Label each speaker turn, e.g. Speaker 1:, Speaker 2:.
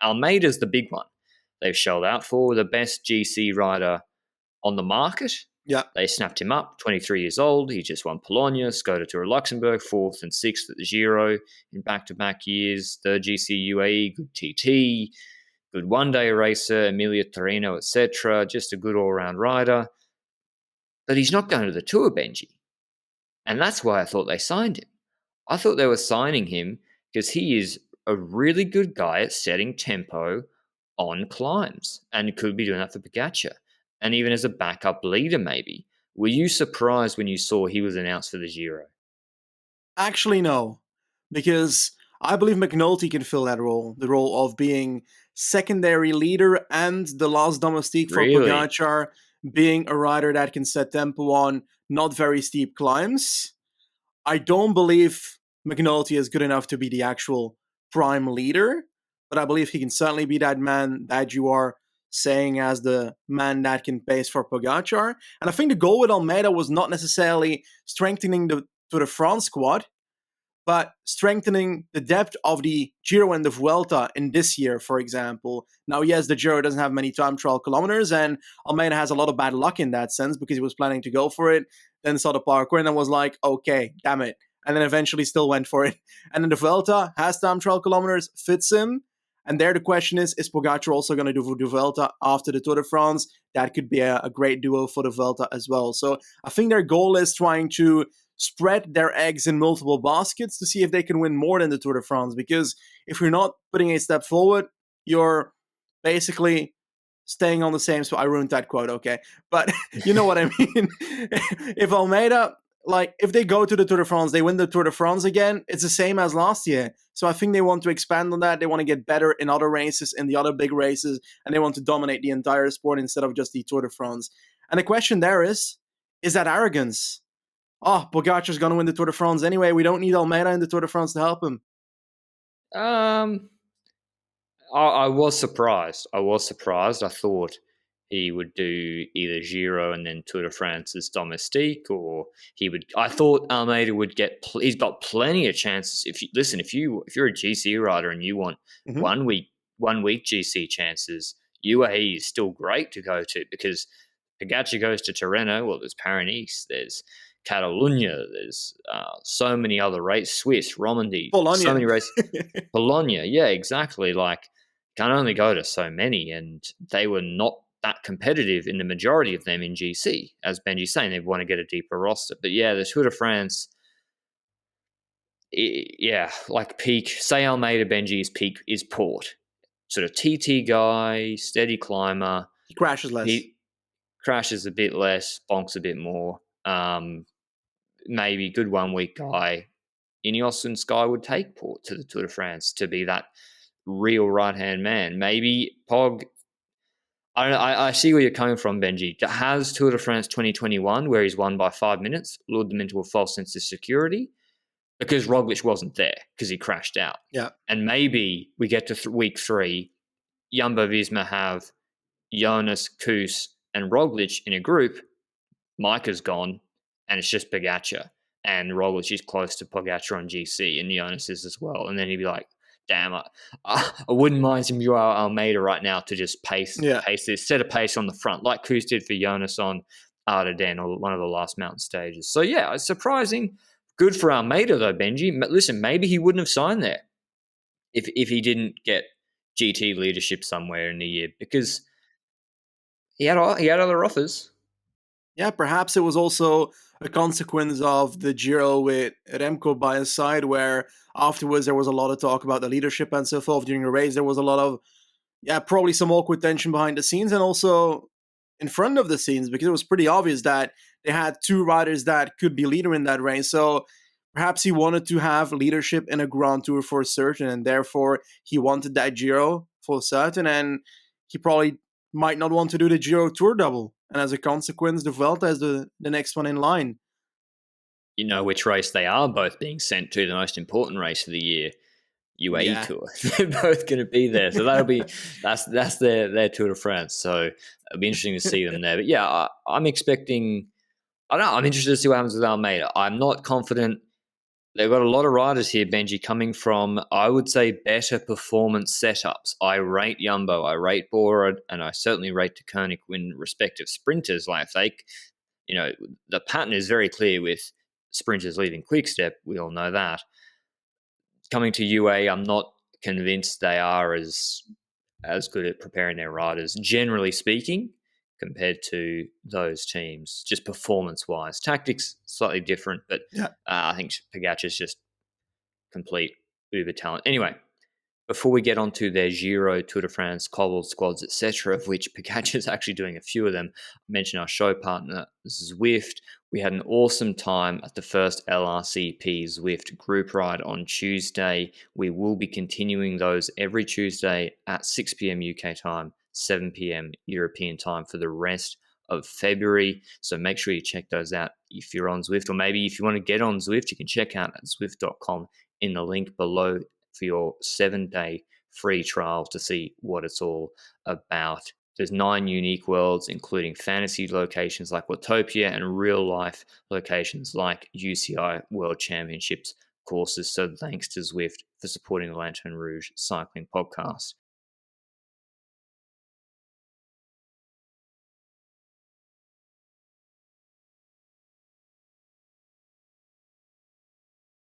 Speaker 1: Almeida's the big one. They've shelled out for the best GC rider on the market.
Speaker 2: Yeah.
Speaker 1: They snapped him up, 23 years old. He just won Polonia, Skoda Tour of Luxembourg, 4th and 6th at the Giro in back-to-back years. Third GC UAE, good TT, good one-day racer, Emilia Torino, etc. Just a good all-round rider. But he's not going to the Tour, Benji. And that's why I thought they signed him. I thought they were signing him because he is a really good guy at setting tempo on climbs and could be doing that for Pogačar. And even as a backup leader, maybe. Were you surprised when you saw he was announced for the Giro?
Speaker 2: Actually, no. Because I believe McNulty can fill that role. The role of being secondary leader and the last domestique for
Speaker 1: Really?
Speaker 2: Pogačar, being a rider that can set tempo on not very steep climbs. I don't believe McNulty is good enough to be the actual prime leader, but I believe he can certainly be that man that you are saying as the man that can pace for Pogačar. And I think the goal with Almeida was not necessarily strengthening the Tour de France squad, but strengthening the depth of the Giro and the Vuelta in this year, for example. Now, yes, the Giro doesn't have many time trial kilometers, and Almeida has a lot of bad luck in that sense because he was planning to go for it, then saw the parkour and then was like, okay, damn it. And then eventually still went for it. And then the Vuelta has time trial kilometers, fits him. And there the question is Pogačar also going to do the Vuelta after the Tour de France? That could be a great duo for the Vuelta as well. So I think their goal is trying to spread their eggs in multiple baskets to see if they can win more than the Tour de France. Because if you're not putting a step forward, you're basically staying on the same spot. I ruined that quote, okay. But you know what I mean? If Almeida, like, if they go to the Tour de France, they win the Tour de France again, it's the same as last year. So I think they want to expand on that. They want to get better in other races, in the other big races, and they want to dominate the entire sport instead of just the Tour de France. And the question there is that arrogance? Oh, Pogačar's going to win the Tour de France anyway. We don't need Almeida in the Tour de France to help him.
Speaker 1: I was surprised. I thought he would do either Giro and then Tour de France as domestique, or he would. I thought Almeida would get. He's got plenty of chances. If you're a GC rider and you want 1 week GC chances, UAE is still great to go to because Pogačar goes to Tirreno. Well, there's Paris, there's Catalunya, there's so many other races. Swiss, Romandy,
Speaker 2: Bologna.
Speaker 1: So many races. Bologna, yeah, exactly. Like, can only go to so many, and they were not that competitive in the majority of them in GC. As Benji's saying, they want to get a deeper roster. But yeah, the Tour de France, like peak, say Almeida Benji's peak is Port. Sort of TT guy, steady climber.
Speaker 2: He crashes less.
Speaker 1: He crashes a bit less, bonks a bit more. Maybe good 1 week guy. Ineos and Sky would take Port to the Tour de France to be that real right-hand man. Maybe Pog, I don't know, I see where you're coming from, Benji. Has Tour de France 2021, where he's won by 5 minutes, lured them into a false sense of security? Because Roglic wasn't there, because he crashed out.
Speaker 2: Yeah.
Speaker 1: And maybe we get to week 3, Jumbo-Visma have Jonas, Kuss, and Roglic in a group. Micah's gone, and it's just Pogačar. And Roglic is close to Pogačar on GC, and Jonas is as well. And then he'd be like, damn, I wouldn't mind some João Almeida right now to just pace this, set a pace on the front, like Kuss did for Jonas on Ardennes or one of the last mountain stages. So, yeah, it's surprising. Good for Almeida, though, Benji. Listen, maybe he wouldn't have signed there if he didn't get GT leadership somewhere in the year, because he had other offers.
Speaker 2: Yeah, perhaps it was also a consequence of the Giro with Remco by his side, where afterwards there was a lot of talk about the leadership and so forth. During the race, there was a lot of, probably some awkward tension behind the scenes and also in front of the scenes, because it was pretty obvious that they had two riders that could be leader in that race. So perhaps he wanted to have leadership in a Grand Tour for certain, and therefore he wanted that Giro for certain, and he probably might not want to do the Giro Tour double. And as a consequence, the Vuelta is the next one in line.
Speaker 1: You know which race they are both being sent to, the most important race of the year, UAE Tour. They're both going to be there. So that's their Tour de France. So it'll be interesting to see them there. But yeah, I'm expecting, I don't know, I'm interested to see what happens with Almeida. I'm not confident They've got a lot of riders here, Benji, coming from, I would say, better performance setups. I rate Jumbo, I rate Bora, and I certainly rate De Koning in respect of sprinters. Like the pattern is very clear with sprinters leaving Quickstep. We all know that. Coming to UA, I'm not convinced they are as good at preparing their riders, generally speaking, compared to those teams, just performance-wise. Tactics, slightly different, but I think Pogačar's just complete uber talent. Anyway, before we get on to their Giro, Tour de France, cobbled squads, etc., of which Pogačar's actually doing a few of them, I mentioned our show partner, Zwift. We had an awesome time at the first LRCP Zwift group ride on Tuesday. We will be continuing those every Tuesday at 6 p.m. UK time, 7 p.m. European time for the rest of February. So make sure you check those out if you're on Zwift, or maybe if you want to get on Zwift, you can check out at Zwift.com in the link below for your 7-day free trial to see what it's all about. There's 9 unique worlds, including fantasy locations like Watopia and real-life locations like UCI World Championships courses. So thanks to Zwift for supporting the Lanterne Rouge Cycling Podcast.